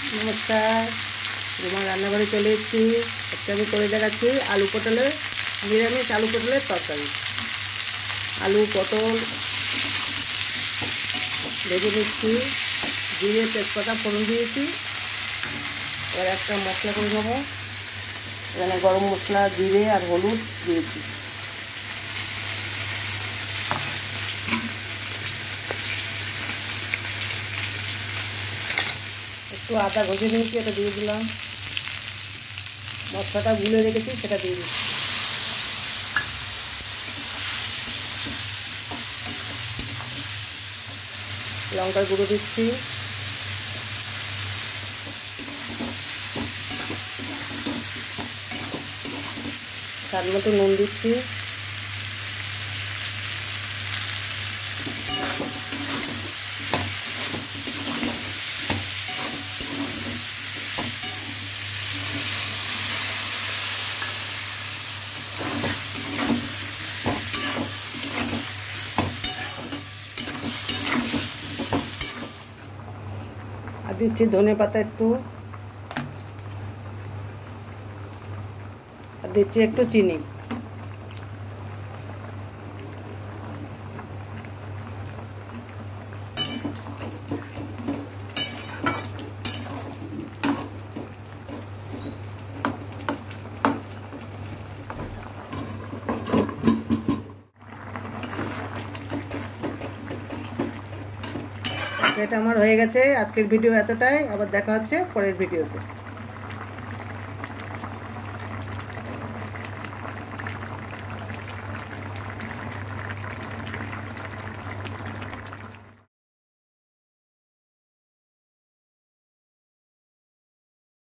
নমস্কার, তোমার রান্নাঘরে চলে এসেছি। আজকে আমি করে দেখাচ্ছি আলু পটলের নিরামিষ আলু পটলের তরকারি। আলু পটল ভেজে নিচ্ছি, জিরে তেজপাতা ফোড়ন দিয়েছি। এবার একটা মশলা করে নেবো। এখানে গরম মশলা, জিরে আর হলুদ দিয়েছি। একটু আদা ভেজে নিয়েছি, এটা দিয়ে দিলাম। মশলাটা গুলে রেখেছি, সেটা দিয়ে দিচ্ছি। লঙ্কার গুঁড়ো দিচ্ছি, স্বাদ মতো নুন দিচ্ছি, আর দিচ্ছি ধনে পাতা একটু, আর দিচ্ছি একটু চিনি। এটা আমার হয়ে গেছে। আজকের ভিডিও এতটাই, আবার দেখা হচ্ছে পরের ভিডিওতে।